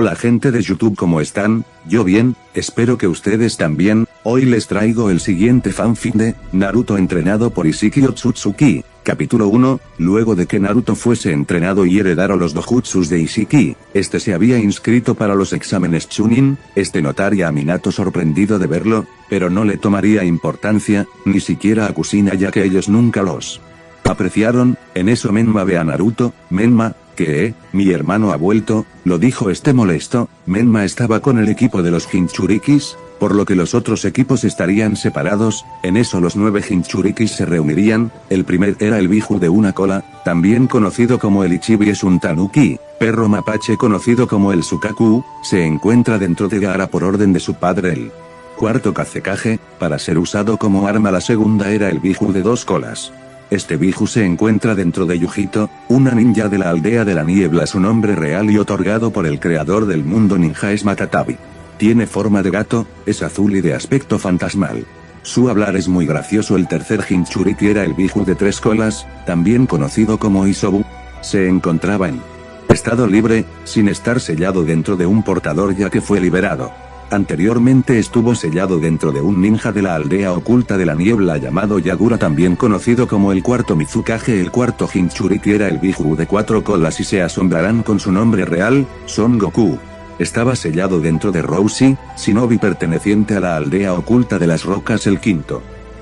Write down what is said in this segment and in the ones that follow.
Hola gente de YouTube, ¿cómo están? Yo bien, espero que ustedes también. Hoy les traigo el siguiente fanfic de Naruto entrenado por Isshiki Otsutsuki. Capítulo 1, luego de que Naruto fuese entrenado y heredara los dojutsus de Isshiki, este se había inscrito para los exámenes Chunin. Este notaría a Minato sorprendido de verlo, pero no le tomaría importancia, ni siquiera a Kushina, ya que ellos nunca los apreciaron. En eso Menma ve a Naruto. Menma, ¿qué? Mi hermano ha vuelto, lo dijo este molesto. Menma estaba con el equipo de los Jinchurikis, por lo que los otros equipos estarían separados. En eso los 9 Jinchurikis se reunirían. El primer era el Biju de una cola, también conocido como el Ichibi, es un tanuki, perro mapache conocido como el Sukaku, se encuentra dentro de Gaara por orden de su padre el cuarto Kazekage, para ser usado como arma. La segunda era el Biju de 2 colas. Este Biju se encuentra dentro de Yujito, una ninja de la aldea de la niebla. Su nombre real y otorgado por el creador del mundo ninja es Matatabi. Tiene forma de gato, es azul y de aspecto fantasmal. Su hablar es muy gracioso. El tercer Jinchuriki era el Biju de 3 colas, también conocido como Isobu. Se encontraba en estado libre, sin estar sellado dentro de un portador, ya que fue liberado. Anteriormente estuvo sellado dentro de un ninja de la aldea oculta de la niebla llamado Yagura, también conocido como el cuarto Mizukage. El cuarto Jinchuriki era el Biju de 4 colas y se asombrarán con su nombre real, Son Goku. Estaba sellado dentro de Rousey, shinobi perteneciente a la aldea oculta de las rocas. El quinto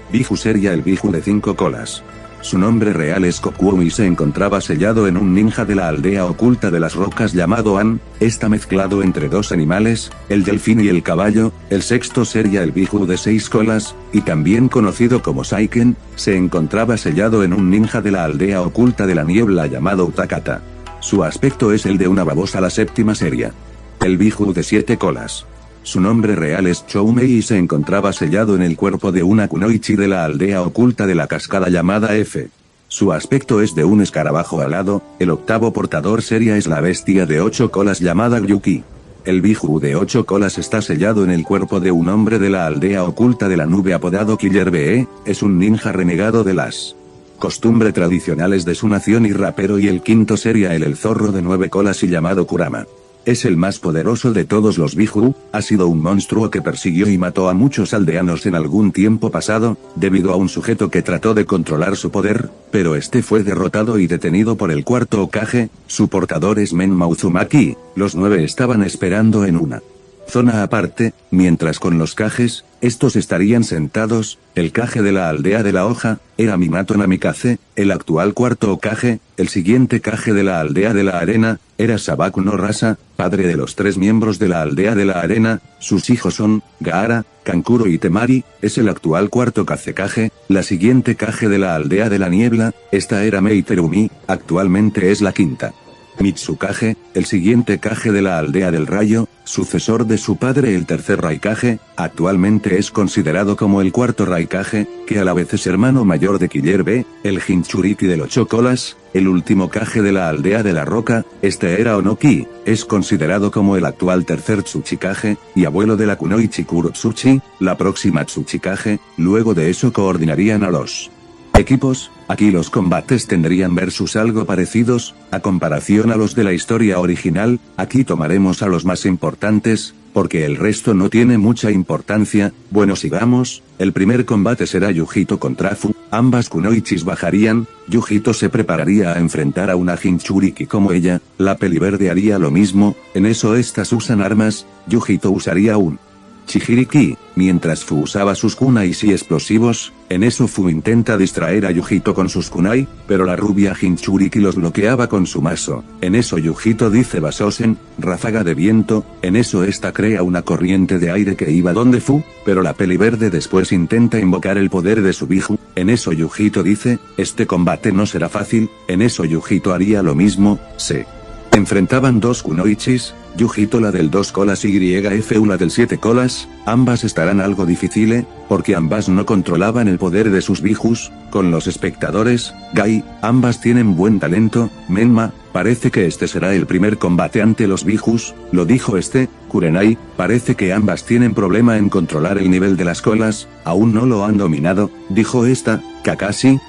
Biju sería el Biju de 5 colas. Su nombre real es Kokuo y se encontraba sellado en un ninja de la aldea oculta de las rocas llamado An. Está mezclado entre 2 animales, el delfín y el caballo. El sexto sería el Biju de 6 colas, y también conocido como Saiken, se encontraba sellado en un ninja de la aldea oculta de la niebla llamado Utakata. Su aspecto es el de una babosa. La séptima sería el Biju de 7 colas. Su nombre real es Choumei y se encontraba sellado en el cuerpo de una kunoichi de la aldea oculta de la cascada llamada F. Su aspecto es de un escarabajo alado. El octavo portador seria es la bestia de 8 colas llamada Gyuki. El Biju de 8 colas está sellado en el cuerpo de un hombre de la aldea oculta de la nube apodado Killer Bee, es un ninja renegado de las costumbres tradicionales de su nación y rapero. Y el quinto sería el zorro de 9 colas y llamado Kurama. Es el más poderoso de todos los Biju, ha sido un monstruo que persiguió y mató a muchos aldeanos en algún tiempo pasado, debido a un sujeto que trató de controlar su poder, pero este fue derrotado y detenido por el cuarto Hokage. Su portador es Menma Uzumaki. Los 9 estaban esperando en una zona aparte, mientras con los Kages, estos estarían sentados. El Kage de la aldea de la hoja era Minato Namikaze, el actual cuarto Hokage. El siguiente Kage de la aldea de la arena era Sabaku no Rasa, padre de los 3 miembros de la aldea de la arena. Sus hijos son Gaara, Kankuro y Temari. Es el actual cuarto Kazekage. La siguiente Kage de la aldea de la niebla, esta era Mei Terumi, actualmente es la quinta Mitsukage. El siguiente Kage de la aldea del rayo, sucesor de su padre el tercer Raikage, actualmente es considerado como el cuarto Raikage, que a la vez es hermano mayor de Killer Bee, el Jinchuriki del 8 colas. El último Kage de la aldea de la roca, este era Onoki, es considerado como el actual tercer Tsuchikage, y abuelo de la kunoichi Kurotsuchi, la próxima Tsuchikage. Luego de eso coordinarían a los equipos. Aquí los combates tendrían versus algo parecidos, a comparación a los de la historia original. Aquí tomaremos a los más importantes, porque el resto no tiene mucha importancia. Bueno, sigamos. El primer combate será Yujito contra Fu. Ambas kunoichis bajarían. Yujito se prepararía a enfrentar a una Jinchuriki como ella. La peliverde haría lo mismo. En eso estas usan armas. Yujito usaría un Chihiriki, mientras Fu usaba sus kunais y explosivos. En eso Fu intenta distraer a Yujito con sus kunai, pero la rubia Jinchuriki los bloqueaba con su mazo. En eso Yujito dice Basosen, ráfaga de viento. En eso esta crea una corriente de aire que iba donde Fu, pero la peliverde después intenta invocar el poder de su Biju. En eso Yujito dice, este combate no será fácil. En eso Yujito haría lo mismo. Se enfrentaban 2 kunoichis, Yujito la del 2 colas y YF la del 7 colas, ambas estarán algo difíciles, porque ambas no controlaban el poder de sus Bijus. Con los espectadores, Gai, ambas tienen buen talento. Menma, parece que este será el primer combate ante los Bijus, lo dijo este. Kurenai, parece que ambas tienen problema en controlar el nivel de las colas, aún no lo han dominado, dijo esta. Kakashi,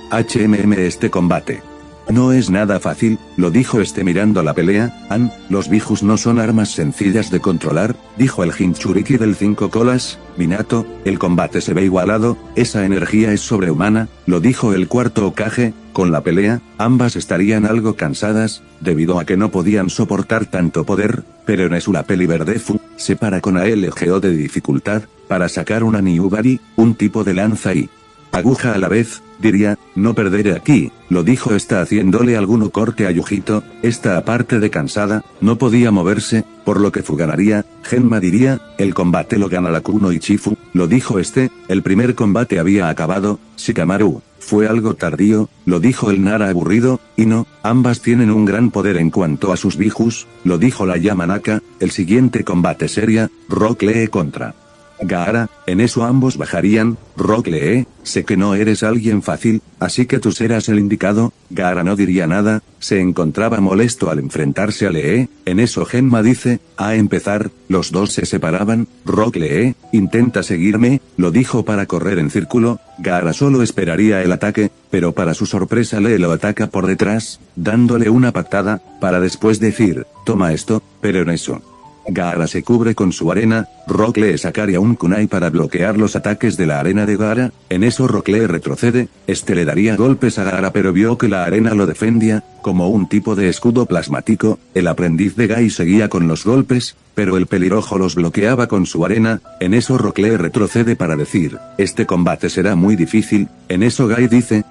este combate No es nada fácil, lo dijo este mirando la pelea. Los bijus no son armas sencillas de controlar, dijo el Jinchuriki del 5 colas. Minato, el combate se ve igualado, esa energía es sobrehumana, lo dijo el cuarto Hokage. Con la pelea, ambas estarían algo cansadas, debido a que no podían soportar tanto poder, pero Nezu la peli verde se para con ALGO de dificultad, para sacar una Niubari, un tipo de lanza y aguja a la vez, diría, no perderé aquí, lo dijo esta haciéndole algún corte a Yujito. Esta aparte de cansada, no podía moverse, por lo que ganaría. Genma diría, el combate lo gana la Kuno Ichifu, lo dijo este, el primer combate había acabado. Shikamaru, fue algo tardío, lo dijo el Nara aburrido, y no, ambas tienen un gran poder en cuanto a sus bijus, lo dijo la Yamanaka. El siguiente combate sería, Rock Lee contra Gaara, en eso ambos bajarían. Rock Lee, sé que no eres alguien fácil, así que tú serás el indicado. Gaara no diría nada, se encontraba molesto al enfrentarse a Lee. En eso Genma dice, a empezar, los dos se separaban. Rock Lee, intenta seguirme, lo dijo para correr en círculo. Gaara solo esperaría el ataque, pero para su sorpresa Lee lo ataca por detrás, dándole una patada, para después decir, toma esto, pero en eso Gaara se cubre con su arena. Rock Lee sacaría un kunai para bloquear los ataques de la arena de Gaara. En eso Rock Lee retrocede, este le daría golpes a Gaara pero vio que la arena lo defendía, como un tipo de escudo plasmático. El aprendiz de Gai seguía con los golpes, pero el pelirrojo los bloqueaba con su arena. En eso Rock Lee retrocede para decir, este combate será muy difícil. En eso Gai dice,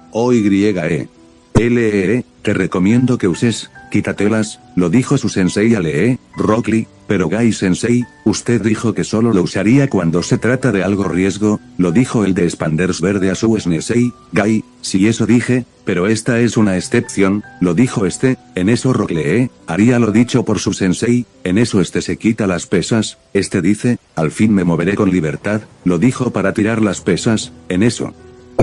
Lee, te recomiendo que uses quítatelas, lo dijo su sensei a Lee. Rock Lee, pero Gai sensei, usted dijo que solo lo usaría cuando se trata de algo riesgo, lo dijo el de Spanders verde a su sensei. Gai, sí eso dije, pero esta es una excepción, lo dijo este. En eso Rock Lee haría lo dicho por su sensei. En eso este se quita las pesas, este dice, al fin me moveré con libertad, lo dijo para tirar las pesas. En eso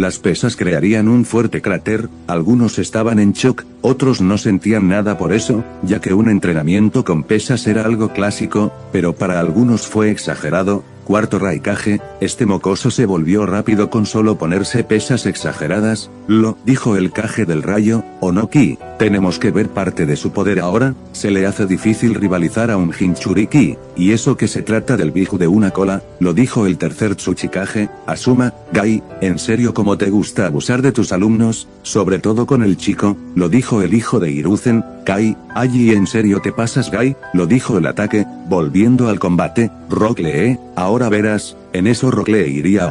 las pesas crearían un fuerte cráter, algunos estaban en shock, otros no sentían nada por eso, ya que un entrenamiento con pesas era algo clásico, pero para algunos fue exagerado. Cuarto Raikage, este mocoso se volvió rápido con solo ponerse pesas exageradas, lo dijo el Kage del rayo. Onoki, tenemos que ver parte de su poder ahora, se le hace difícil rivalizar a un Jinchuriki, y eso que se trata del biju de una cola, lo dijo el tercer Tsuchikage. Asuma, Gai, en serio como te gusta abusar de tus alumnos, sobre todo con el chico, lo dijo el hijo de Hiruzen. Kai, allí en serio te pasas Gai, lo dijo el ataque, volviendo al combate. Rock Lee, ahora verás. En eso Rock Lee iría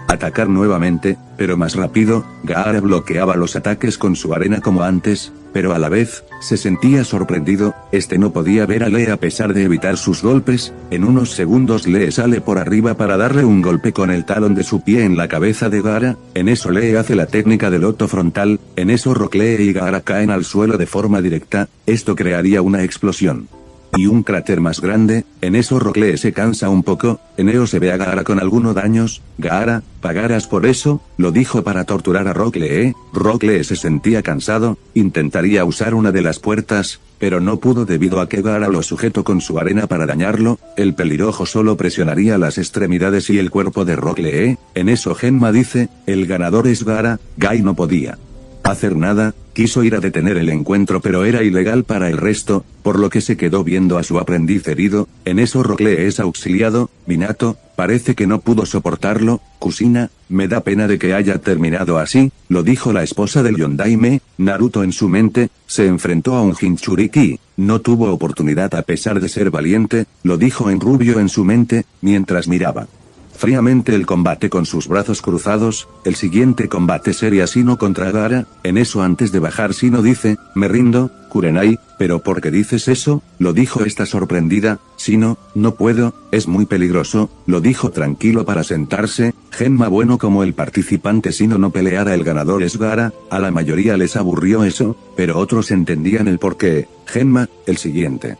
a atacar nuevamente, pero más rápido. Gaara bloqueaba los ataques con su arena como antes, pero a la vez, se sentía sorprendido, este no podía ver a Lee a pesar de evitar sus golpes. En unos segundos Lee sale por arriba para darle un golpe con el talón de su pie en la cabeza de Gaara. En eso Lee hace la técnica del loto frontal. En eso Rock Lee y Gaara caen al suelo de forma directa, esto crearía una explosión y un cráter más grande. En eso Rock Lee se cansa un poco. En ello se ve a Gaara con algunos daños. Gaara, pagarás por eso, lo dijo para torturar a Rock Lee. Rock Lee se sentía cansado, intentaría usar una de las puertas, pero no pudo debido a que Gaara lo sujetó con su arena para dañarlo. El pelirrojo solo presionaría las extremidades y el cuerpo de Rock Lee. En eso Genma dice, el ganador es Gaara. Gai no podía hacer nada, quiso ir a detener el encuentro pero era ilegal para el resto, por lo que se quedó viendo a su aprendiz herido. En eso Rock Lee es auxiliado. Minato, parece que no pudo soportarlo. Kusina, me da pena de que haya terminado así, lo dijo la esposa del Yondaime. Naruto en su mente, se enfrentó a un Jinchuriki, no tuvo oportunidad a pesar de ser valiente, lo dijo en rubio en su mente, mientras miraba fríamente el combate con sus brazos cruzados. El siguiente combate sería Shino contra Gaara. En eso antes de bajar Shino dice, me rindo, Kurenai, pero ¿por qué dices eso? Lo dijo esta sorprendida. Shino, no puedo, es muy peligroso, lo dijo tranquilo para sentarse. Genma bueno como el participante Shino no peleara el ganador es Gaara, a la mayoría les aburrió eso, pero otros entendían el porqué. Genma, el siguiente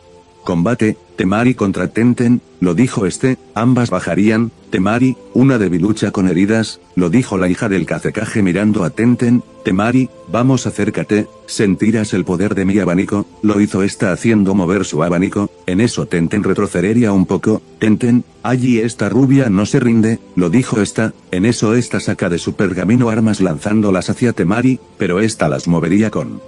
combate, Temari contra Tenten, lo dijo este, ambas bajarían. Temari, una debilucha con heridas, lo dijo la hija del Kazekage mirando a Tenten. Temari, vamos acércate, sentirás el poder de mi abanico, lo hizo esta haciendo mover su abanico. En eso Tenten retrocedería un poco. Tenten, allí esta rubia no se rinde, lo dijo esta. En eso esta saca de su pergamino armas lanzándolas hacia Temari, pero esta las movería con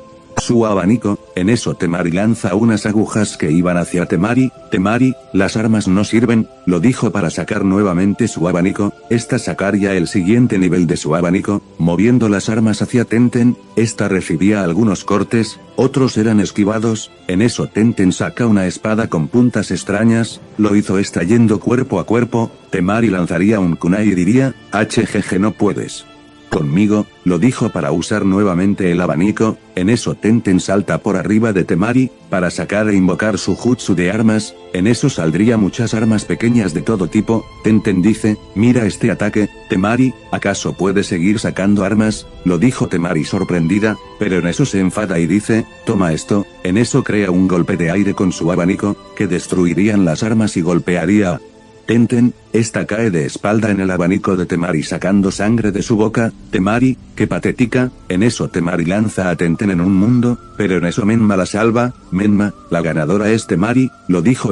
su abanico, en eso Temari lanza unas agujas que iban hacia Temari. Temari, las armas no sirven, lo dijo para sacar nuevamente su abanico. Esta sacaría el siguiente nivel de su abanico, moviendo las armas hacia Tenten. Esta recibía algunos cortes, otros eran esquivados. En eso Tenten saca una espada con puntas extrañas, lo hizo yendo cuerpo a cuerpo. Temari lanzaría un kunai y diría, HGG no puedes conmigo, lo dijo para usar nuevamente el abanico. En eso Tenten salta por arriba de Temari, para sacar e invocar su jutsu de armas. En eso saldría muchas armas pequeñas de todo tipo. Tenten dice, mira este ataque, Temari, ¿acaso puedes seguir sacando armas? Lo dijo Temari sorprendida, pero en eso se enfada y dice, toma esto. En eso crea un golpe de aire con su abanico, que destruirían las armas y golpearía a Tenten. Esta cae de espalda en el abanico de Temari sacando sangre de su boca. Temari, qué patética. En eso Temari lanza a Tenten en un mundo, pero en eso Menma la salva. Menma, la ganadora es Temari, lo dijo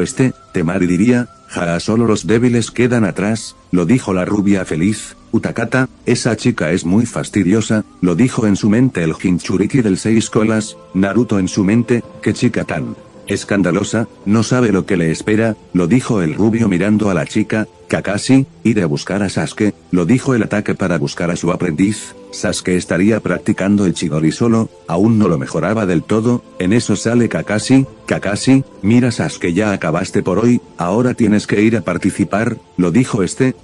Temari diría, ja, solo los débiles quedan atrás, lo dijo la rubia feliz. Utakata, esa chica es muy fastidiosa, lo dijo en su mente el Jinchuriki del 6 colas. Naruto en su mente, qué chica tan escandalosa, no sabe lo que le espera, lo dijo el rubio mirando a la chica. Kakashi, iré a buscar a Sasuke, lo dijo el ataque para buscar a su aprendiz. Sasuke estaría practicando el Chidori solo, aún no lo mejoraba del todo. En eso sale Kakashi. Kakashi, mira Sasuke, ya acabaste por hoy, ahora tienes que ir a participar, lo dijo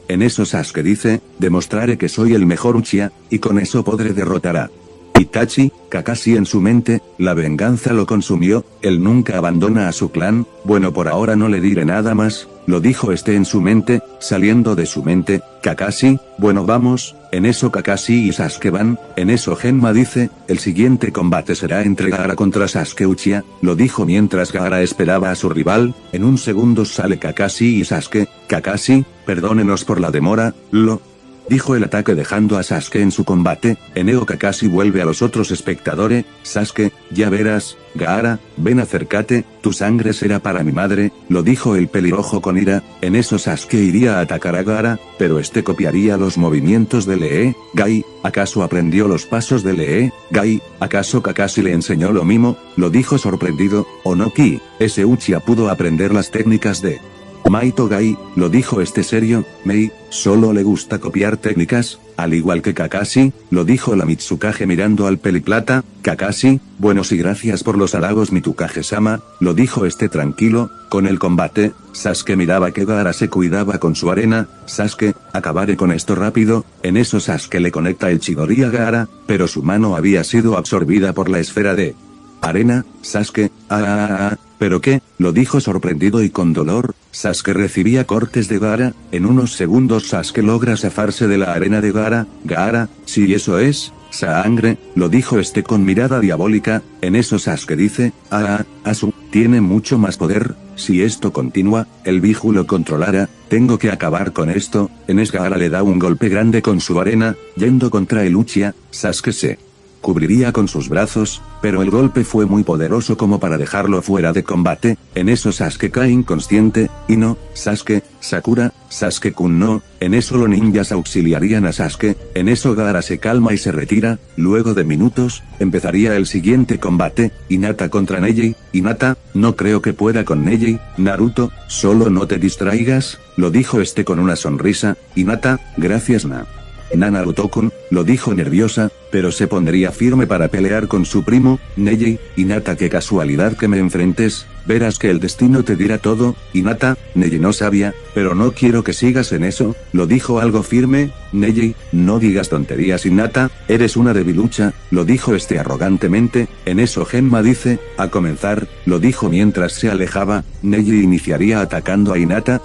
En eso Sasuke dice, demostraré que soy el mejor Uchiha, y con eso podré derrotar a Itachi. Kakashi en su mente, la venganza lo consumió, él nunca abandona a su clan. Bueno, por ahora no le diré nada más, lo dijo en su mente, saliendo de su mente. Kakashi, bueno vamos. En eso Kakashi y Sasuke van. En eso Genma dice, el siguiente combate será entre Gaara contra Sasuke Uchiha, lo dijo mientras Gaara esperaba a su rival. En un segundo sale Kakashi y Sasuke. Kakashi, perdónenos por la demora, lo dijo el ataque dejando a Sasuke en su combate. Eneo Kakashi vuelve a los otros espectadores. Sasuke, ya verás, Gaara, ven acércate, tu sangre será para mi madre, lo dijo el pelirrojo con ira. En eso Sasuke iría a atacar a Gaara, pero copiaría los movimientos de Lee Gai. ¿Acaso aprendió los pasos de Lee Gai? ¿Acaso Kakashi le enseñó lo mismo? Lo dijo sorprendido. Onoki, ese Uchiha pudo aprender las técnicas de Maito Gai, lo dijo serio. Mei, solo le gusta copiar técnicas, al igual que Kakashi, lo dijo la Mitsukage mirando al peliplata. Kakashi, buenos y gracias por los halagos Mitsukage-sama, lo dijo tranquilo. Con el combate, Sasuke miraba que Gaara se cuidaba con su arena. Sasuke, acabaré con esto rápido. En eso Sasuke le conecta el Chidori a Gaara, pero su mano había sido absorbida por la esfera de arena. Sasuke, ¿pero qué? Lo dijo sorprendido y con dolor. Sasuke recibía cortes de Gaara. En unos segundos Sasuke logra zafarse de la arena de Gaara. Gaara, si eso es sangre, lo dijo con mirada diabólica. En eso Sasuke dice, Asu, tiene mucho más poder, si esto continúa, el Biju lo controlará, tengo que acabar con esto. En eso Gaara le da un golpe grande con su arena, yendo contra el Uchiha. Sasuke se cubriría con sus brazos, pero el golpe fue muy poderoso como para dejarlo fuera de combate. En eso Sasuke cae inconsciente, y no, Sasuke, Sakura, Sasuke-kun no. En eso los ninjas auxiliarían a Sasuke. En eso Gaara se calma y se retira. Luego de minutos, empezaría el siguiente combate, Hinata contra Neji. Hinata, no creo que pueda con Neji. Naruto, solo no te distraigas, lo dijo con una sonrisa. Hinata, gracias Naruto-kun, lo dijo nerviosa, pero se pondría firme para pelear con su primo, Neji. Hinata, qué casualidad que me enfrentes, verás que el destino te dirá todo. Hinata, Neji no sabía, pero no quiero que sigas en eso, lo dijo algo firme. Neji, no digas tonterías Hinata, eres una debilucha, lo dijo arrogantemente. En eso Genma dice, a comenzar, lo dijo mientras se alejaba. Neji iniciaría atacando a Hinata,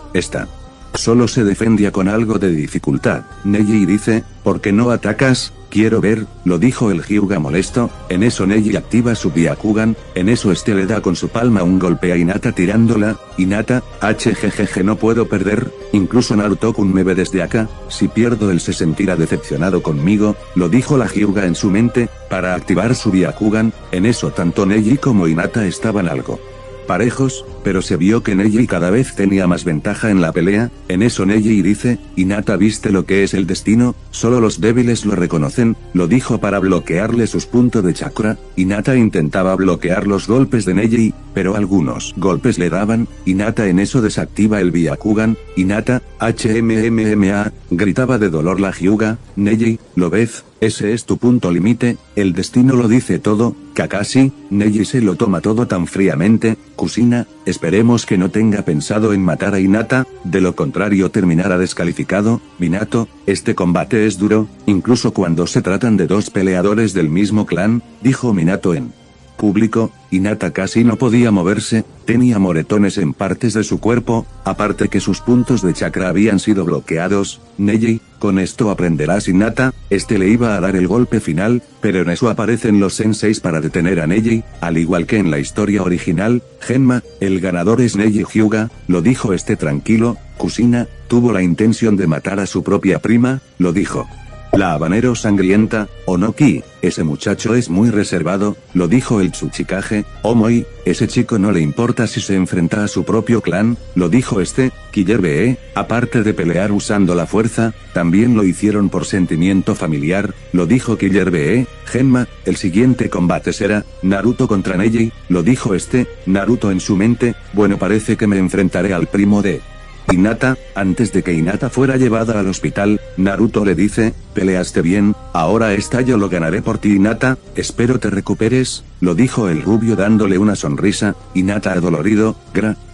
solo se defendía con algo de dificultad. Neji dice, ¿por qué no atacas? Quiero ver, lo dijo el Hyuga molesto. En eso Neji activa su Byakugan. En eso le da con su palma un golpe a Hinata tirándola. Hinata, HGG no puedo perder, incluso Naruto-kun me ve desde acá, si pierdo él se sentirá decepcionado conmigo, lo dijo la Hyuga en su mente, para activar su Byakugan. En eso tanto Neji como Hinata estaban algo parejos, pero se vio que Neji cada vez tenía más ventaja en la pelea. En eso Neji dice, Hinata, ¿viste lo que es el destino? Solo los débiles lo reconocen, lo dijo para bloquearle sus puntos de chakra. Hinata intentaba bloquear los golpes de Neji, pero algunos golpes le daban. Hinata en eso desactiva el Byakugan. Hinata, HMMMA, gritaba de dolor la Hyuga. Neji, ¿lo ves? Ese es tu punto límite, el destino lo dice todo. Kakashi, Neji se lo toma todo tan fríamente. Kushina, esperemos que no tenga pensado en matar a Hinata, de lo contrario terminará descalificado. Minato, este combate es duro, incluso cuando se tratan de dos peleadores del mismo clan, dijo Minato en público. Hinata casi no podía moverse, tenía moretones en partes de su cuerpo, aparte que sus puntos de chakra habían sido bloqueados. Neji, con esto aprenderás Hinata, este le iba a dar el golpe final, pero en eso aparecen los senseis para detener a Neji, al igual que en la historia original. Genma, el ganador es Neji Hyuga, lo dijo este tranquilo. Kushina, tuvo la intención de matar a su propia prima, lo dijo la habanero sangrienta. Onoki, ese muchacho es muy reservado, lo dijo el Tsuchikage. Omoi, ese chico no le importa si se enfrenta a su propio clan, lo dijo este. Killer, aparte de pelear usando la fuerza, también lo hicieron por sentimiento familiar, lo dijo Killer. Genma, el siguiente combate será Naruto contra Neji, lo dijo este. Naruto en su mente, bueno, parece que me enfrentaré al primo de Hinata. Antes de que Hinata fuera llevada al hospital, Naruto le dice, peleaste bien, ahora esta yo lo ganaré por ti Hinata, espero te recuperes, lo dijo el rubio dándole una sonrisa. Hinata adolorido,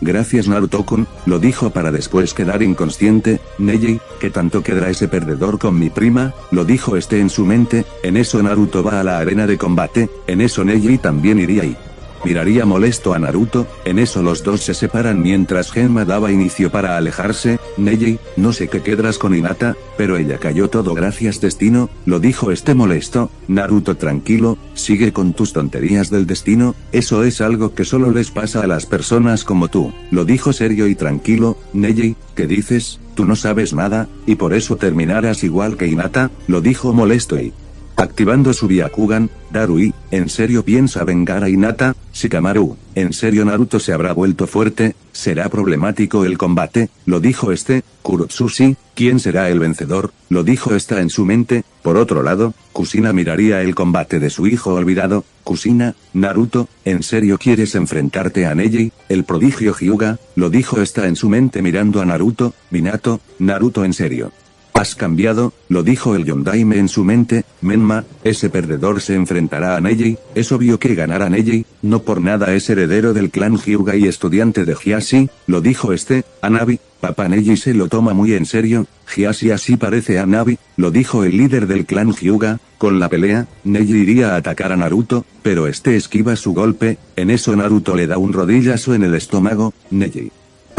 gracias Naruto-kun, lo dijo para después quedar inconsciente. Neji, ¿qué tanto quedará ese perdedor con mi prima? Lo dijo este en su mente. En eso Naruto va a la arena de combate, en eso Neji también iría y miraría molesto a Naruto. En eso los dos se separan mientras Genma daba inicio para alejarse. Neji, no sé qué quedarás con Hinata, pero ella cayó todo gracias destino, lo dijo este molesto. Naruto tranquilo, sigue con tus tonterías del destino, eso es algo que solo les pasa a las personas como tú, lo dijo serio y tranquilo. Neji, ¿qué dices? Tú no sabes nada, y por eso terminarás igual que Hinata, lo dijo molesto y activando su Byakugan. Darui, ¿en serio piensa vengar a Hinata? Shikamaru, ¿en serio Naruto se habrá vuelto fuerte? ¿Será problemático el combate? Lo dijo este. Kurotsushi, ¿quién será el vencedor? Lo dijo esta en su mente. Por otro lado, Kushina miraría el combate de su hijo olvidado. Kushina, Naruto, ¿en serio quieres enfrentarte a Neji, el prodigio Hyuga? Lo dijo esta en su mente mirando a Naruto. Minato, Naruto, ¿en serio has cambiado? Lo dijo el Yondaime en su mente. Menma, ese perdedor se enfrentará a Neji, es obvio que ganará Neji, no por nada es heredero del clan Hyuga y estudiante de Hiashi, lo dijo este. Anabi, papá Neji se lo toma muy en serio, Hiashi así parece a Nabi, lo dijo el líder del clan Hyuga. Con la pelea, Neji iría a atacar a Naruto, pero este esquiva su golpe, en eso Naruto le da un rodillazo en el estómago. Neji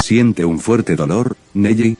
siente un fuerte dolor. Neji,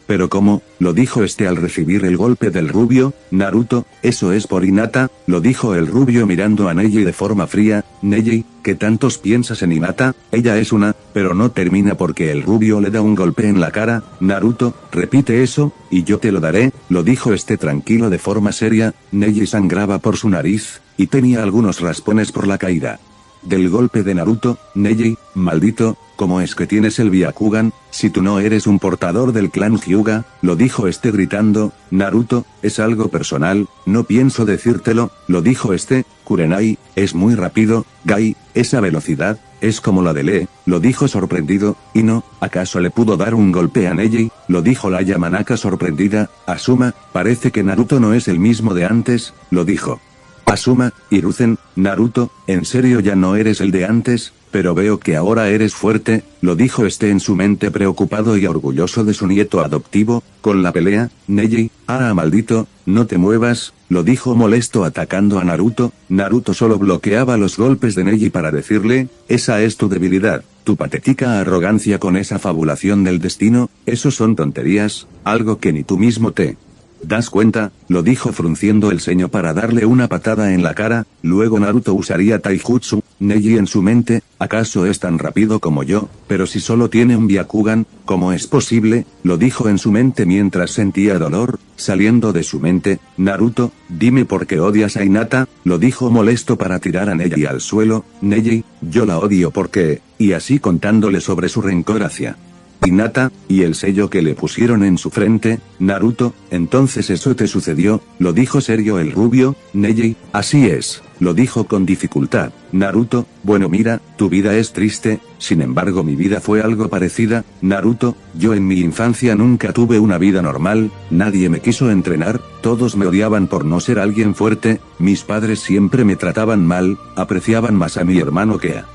pero ¿cómo? Lo dijo este al recibir el golpe del rubio. Naruto, eso es por Hinata, lo dijo el rubio mirando a Neji de forma fría. Neji, ¿qué tantos piensas en Hinata? Ella es una, pero no termina porque el rubio le da un golpe en la cara. Naruto, repite eso, y yo te lo daré, lo dijo este tranquilo de forma seria. Neji sangraba por su nariz, y tenía algunos raspones por la caída del golpe de Naruto. Neji, maldito, ¿cómo es que tienes el Byakugan, si tú no eres un portador del clan Hyuga? Lo dijo este gritando. Naruto, es algo personal, no pienso decírtelo, lo dijo este. Kurenai, es muy rápido, Gai, esa velocidad, es como la de Lee, lo dijo sorprendido. Y no, ¿acaso le pudo dar un golpe a Neji? Lo dijo la Yamanaka sorprendida. Asuma, parece que Naruto no es el mismo de antes, lo dijo Asuma. Hiruzen, Naruto, ¿en serio ya no eres el de antes? Pero veo que ahora eres fuerte, lo dijo este en su mente preocupado y orgulloso de su nieto adoptivo. Con la pelea, Neji, maldito, no te muevas, lo dijo molesto atacando a Naruto. Naruto solo bloqueaba los golpes de Neji para decirle, esa es tu debilidad, tu patética arrogancia con esa fabulación del destino, eso son tonterías, algo que ni tú mismo te ¿das cuenta? Lo dijo frunciendo el ceño para darle una patada en la cara. Luego Naruto usaría Taijutsu. Neji en su mente, ¿acaso es tan rápido como yo? Pero si solo tiene un Byakugan, ¿Cómo es posible?, lo dijo en su mente mientras sentía dolor saliendo de su mente. Naruto, dime por qué odias a Hinata, lo dijo molesto para tirar a Neji al suelo. Neji, yo la odio porque, y así contándole sobre su rencor hacia Hinata, y el sello que le pusieron en su frente. Naruto, entonces eso te sucedió, lo dijo serio el rubio. Neji, así es, lo dijo con dificultad. Naruto, bueno mira, tu vida es triste, sin embargo mi vida fue algo parecida. Naruto, yo en mi infancia nunca tuve una vida normal, nadie me quiso entrenar, todos me odiaban por no ser alguien fuerte, mis padres siempre me trataban mal, apreciaban más a mi hermano que a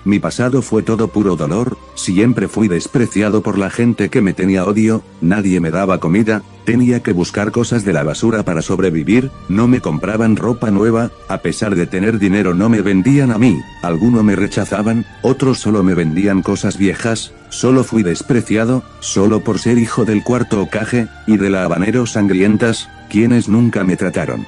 mi pasado fue todo puro dolor, siempre fui despreciado por la gente que me tenía odio, nadie me daba comida, tenía que buscar cosas de la basura para sobrevivir, no me compraban ropa nueva, a pesar de tener dinero no me vendían a mí, algunos me rechazaban, otros solo me vendían cosas viejas, solo fui despreciado, solo por ser hijo del cuarto Hokage, y de la Habanero Sangrientas, quienes nunca me trataron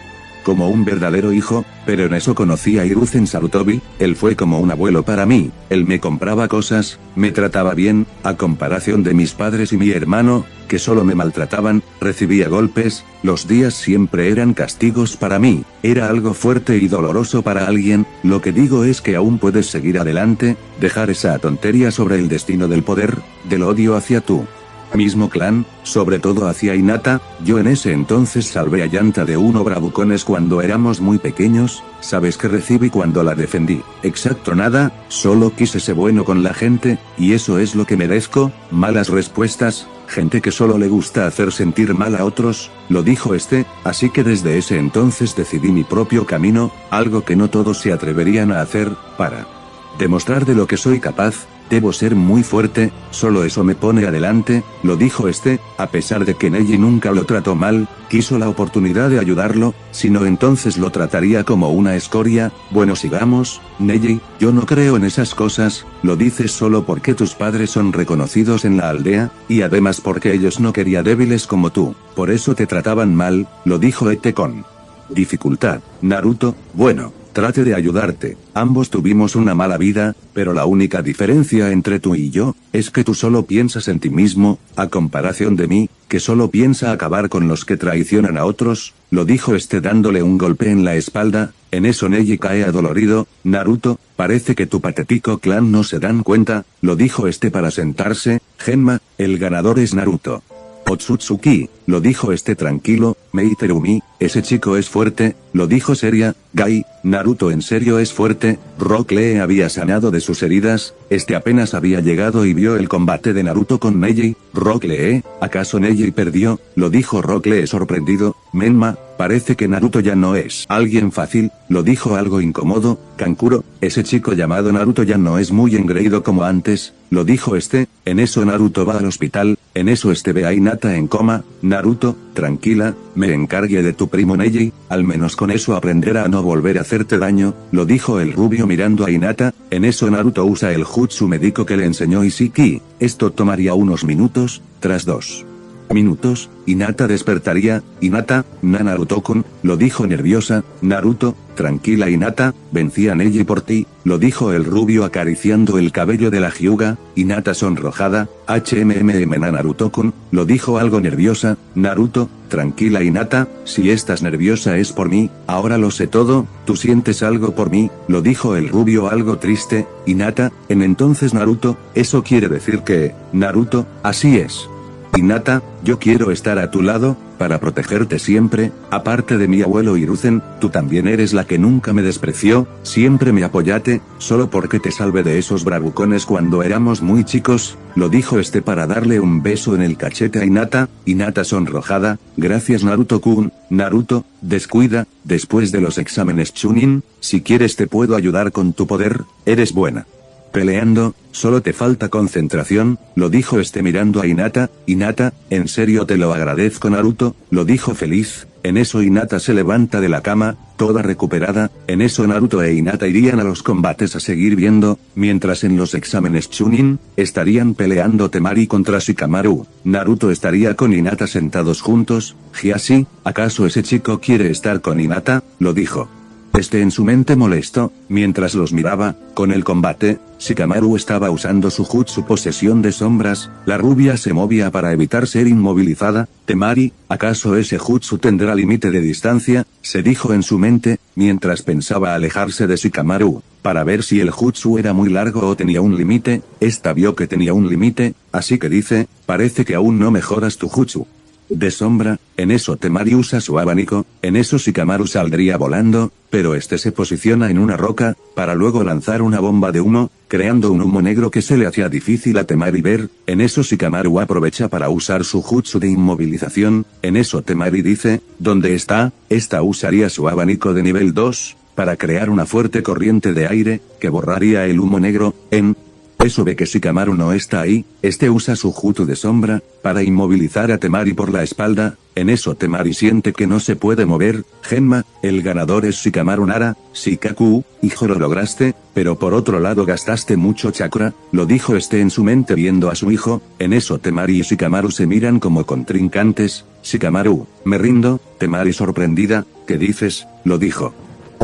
como un verdadero hijo, pero en eso conocí a Hiruzen Sarutobi, él fue como un abuelo para mí, él me compraba cosas, me trataba bien, a comparación de mis padres y mi hermano, que solo me maltrataban, recibía golpes, los días siempre eran castigos para mí, era algo fuerte y doloroso para alguien, lo que digo es que aún puedes seguir adelante, dejar esa tontería sobre el destino del poder, del odio hacia tú mismo clan, sobre todo hacia Hinata. Yo en ese entonces salvé a Llanta de unos bravucones cuando éramos muy pequeños, ¿sabes qué recibí cuando la defendí? Exacto nada, solo quise ser bueno con la gente, y eso es lo que merezco, malas respuestas, gente que solo le gusta hacer sentir mal a otros, lo dijo así que desde ese entonces decidí mi propio camino, algo que no todos se atreverían a hacer, para demostrar de lo que soy capaz. Debo ser muy fuerte, solo eso me pone adelante, lo dijo a pesar de que Neji nunca lo trató mal, quiso la oportunidad de ayudarlo, si no entonces lo trataría como una escoria. Bueno sigamos, Neji, yo no creo en esas cosas, lo dices solo porque tus padres son reconocidos en la aldea, y además porque ellos no querían débiles como tú, por eso te trataban mal, lo dijo con dificultad. Naruto, bueno, trate de ayudarte, ambos tuvimos una mala vida, pero la única diferencia entre tú y yo, es que tú solo piensas en ti mismo, a comparación de mí, que solo piensa acabar con los que traicionan a otros, lo dijo dándole un golpe en la espalda. En eso Neji cae adolorido. Naruto, parece que tu patético clan no se dan cuenta, lo dijo para sentarse. Genma, el ganador es Naruto Otsutsuki, lo dijo tranquilo. Meiterumi, ese chico es fuerte, lo dijo seria. Gai, Naruto en serio es fuerte. Rock Lee había sanado de sus heridas, apenas había llegado y vio el combate de Naruto con Neji. Rock Lee, ¿acaso Neji perdió? Lo dijo Rock Lee sorprendido. Menma, parece que Naruto ya no es alguien fácil, lo dijo algo incómodo. Kankuro, ese chico llamado Naruto ya no es muy engreído como antes, lo dijo en eso Naruto va al hospital, en eso ve a Hinata en coma. Naruto, tranquila, me encargué de tu primo Neji, al menos con eso aprenderá a no volver a hacerte daño, lo dijo el rubio mirando a Hinata. En eso Naruto usa el jutsu médico que le enseñó Ishiki, esto tomaría unos minutos, tras 2 minutos, Hinata despertaría. Hinata, Naruto-kun, lo dijo nerviosa. Naruto, tranquila Hinata, vencí a Neji por ti, lo dijo el rubio acariciando el cabello de la Hyuga. Hinata sonrojada, Naruto-kun, lo dijo algo nerviosa. Naruto, tranquila Hinata, si estás nerviosa es por mí, ahora lo sé todo, tú sientes algo por mí, lo dijo el rubio algo triste. Hinata, entonces Naruto, eso quiere decir que, Naruto, así es. Hinata, yo quiero estar a tu lado, para protegerte siempre, aparte de mi abuelo Hiruzen, tú también eres la que nunca me despreció, siempre me apoyaste, solo porque te salvé de esos bravucones cuando éramos muy chicos, lo dijo para darle un beso en el cachete a Hinata. Hinata sonrojada, gracias Naruto-kun. Naruto, descuida, después de los exámenes Chunin, si quieres te puedo ayudar con tu poder, eres buena peleando, solo te falta concentración, lo dijo mirando a Hinata. Hinata, en serio te lo agradezco Naruto, lo dijo feliz. En eso Hinata se levanta de la cama, toda recuperada. En eso Naruto e Hinata irían a los combates a seguir viendo, mientras en los exámenes Chunin, estarían peleando Temari contra Shikamaru. Naruto estaría con Hinata sentados juntos. Hiashi, ¿acaso ese chico quiere estar con Hinata? Lo dijo En su mente molesto, mientras los miraba, con el combate, Shikamaru estaba usando su jutsu posesión de sombras, la rubia se movía para evitar ser inmovilizada. Temari, ¿acaso ese jutsu tendrá límite de distancia? Se dijo en su mente, mientras pensaba alejarse de Shikamaru, para ver si el jutsu era muy largo o tenía un límite. Esta vio que tenía un límite, así que dice, parece que aún no mejoras tu jutsu de sombra. En eso Temari usa su abanico, en eso Shikamaru saldría volando, pero se posiciona en una roca, para luego lanzar una bomba de humo, creando un humo negro que se le hacía difícil a Temari ver. En eso Shikamaru aprovecha para usar su jutsu de inmovilización, en eso Temari dice, ¿dónde está? Esta usaría su abanico de nivel 2, para crear una fuerte corriente de aire, que borraría el humo negro. En eso ve que Shikamaru no está ahí, usa su jutsu de sombra, para inmovilizar a Temari por la espalda. En eso Temari siente que no se puede mover. Genma, el ganador es Shikamaru Nara. Shikaku, hijo, lo lograste, pero por otro lado gastaste mucho chakra, lo dijo en su mente viendo a su hijo. En eso Temari y Shikamaru se miran como contrincantes. Shikamaru, me rindo. Temari sorprendida, ¿qué dices? Lo dijo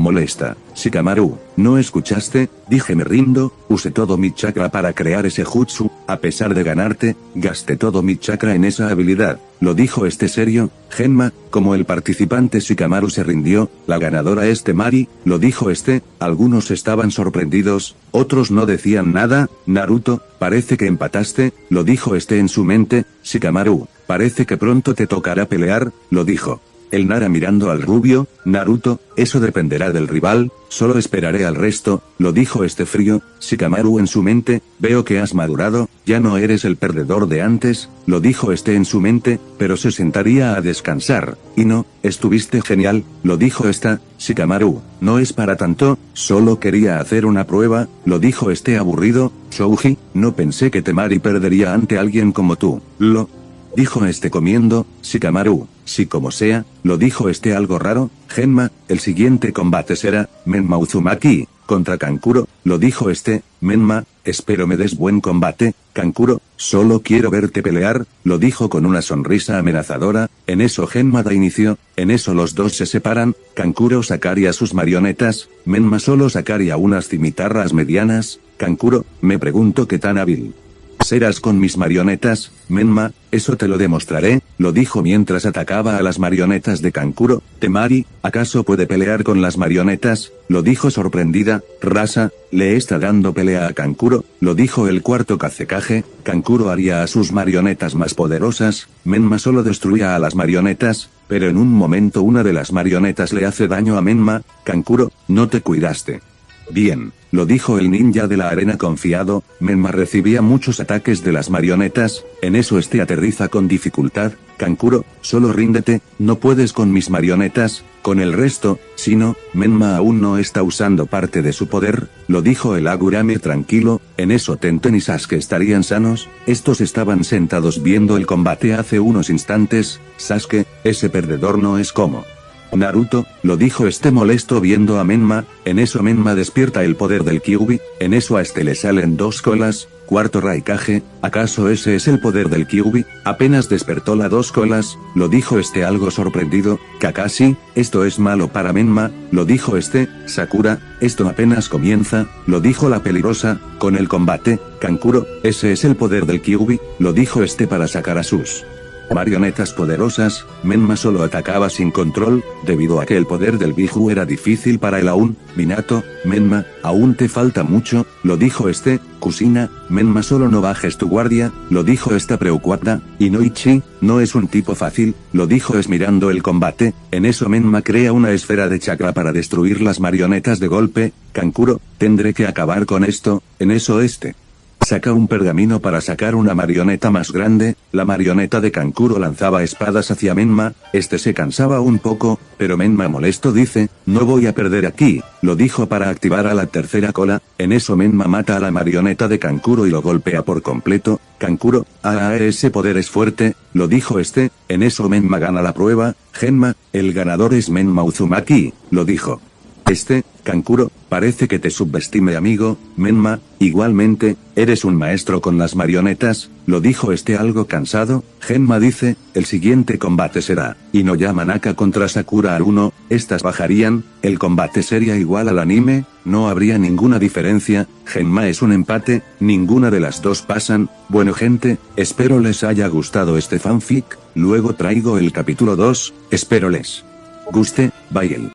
molesta. Shikamaru, ¿no escuchaste? Dije me rindo, usé todo mi chakra para crear ese jutsu, a pesar de ganarte, gasté todo mi chakra en esa habilidad, lo dijo serio. Genma, como el participante Shikamaru se rindió, la ganadora es Temari, lo dijo algunos estaban sorprendidos, otros no decían nada. Naruto, parece que empataste, lo dijo en su mente. Shikamaru, parece que pronto te tocará pelear, lo dijo el Nara mirando al rubio. Naruto, eso dependerá del rival, solo esperaré al resto, lo dijo frío. Shikamaru en su mente, veo que has madurado, ya no eres el perdedor de antes, lo dijo en su mente, pero se sentaría a descansar, y no, estuviste genial, lo dijo Shikamaru, no es para tanto, solo quería hacer una prueba, lo dijo aburrido. Shouji, no pensé que Temari perdería ante alguien como tú, lo dijo comiendo. Shikamaru, sí como sea, lo dijo algo raro. Genma, el siguiente combate será Menma Uzumaki contra Kankuro, lo dijo Menma, espero me des buen combate. Kankuro, solo quiero verte pelear, lo dijo con una sonrisa amenazadora. En eso Genma da inicio, en eso los dos se separan. Kankuro sacaría sus marionetas, Menma solo sacaría unas cimitarras medianas. Kankuro, me pregunto qué tan hábil serás con mis marionetas, Menma, eso te lo demostraré, lo dijo mientras atacaba a las marionetas de Kankuro. Temari, ¿acaso puede pelear con las marionetas? Lo dijo sorprendida. Rasa, le está dando pelea a Kankuro, lo dijo el cuarto Kazekage. Kankuro haría a sus marionetas más poderosas, Menma solo destruía a las marionetas, pero en un momento una de las marionetas le hace daño a Menma. Kankuro, no te cuidaste bien, lo dijo el ninja de la arena confiado. Menma recibía muchos ataques de las marionetas, en eso aterriza con dificultad. Kankuro, solo ríndete, no puedes con mis marionetas, con el resto, si no, Menma aún no está usando parte de su poder, lo dijo el Agurame tranquilo. En eso Tenten y Sasuke estarían sanos, estos estaban sentados viendo el combate hace unos instantes. Sasuke, ese perdedor no es como Naruto, lo dijo molesto viendo a Menma. En eso Menma despierta el poder del Kyuubi, en eso a le salen dos colas. Cuarto Raikage, ¿acaso ese es el poder del Kyuubi? Apenas despertó las dos colas, lo dijo algo sorprendido. Kakashi, esto es malo para Menma, lo dijo Sakura, esto apenas comienza, lo dijo la peligrosa, con el combate. Kankuro, ese es el poder del Kyuubi, lo dijo para sacar a sus marionetas poderosas. Menma solo atacaba sin control, debido a que el poder del Biju era difícil para él aún. Minato, Menma, aún te falta mucho, lo dijo Kusina, Menma solo no bajes tu guardia, lo dijo preocupada. Inoichi, no es un tipo fácil, lo dijo mirando el combate. En eso Menma crea una esfera de chakra para destruir las marionetas de golpe. Kankuro, tendré que acabar con esto. En eso saca un pergamino para sacar una marioneta más grande. La marioneta de Kankuro lanzaba espadas hacia Menma, se cansaba un poco, pero Menma molesto dice, no voy a perder aquí, lo dijo para activar a la tercera cola. En eso Menma mata a la marioneta de Kankuro y lo golpea por completo. Kankuro, ese poder es fuerte, lo dijo en eso Menma gana la prueba. Genma, el ganador es Menma Uzumaki, lo dijo Kankuro, Parece que te subestime, amigo. Menma, igualmente, eres un maestro con las marionetas, lo dijo este algo cansado. Genma dice, el siguiente combate será Inuyama Naka contra Sakura Haruno, estas bajarían, el combate sería igual al anime, no habría ninguna diferencia. Genma es un empate, ninguna de las dos pasan. Bueno gente, espero les haya gustado este fanfic, luego traigo el capítulo 2, espero les guste, bye.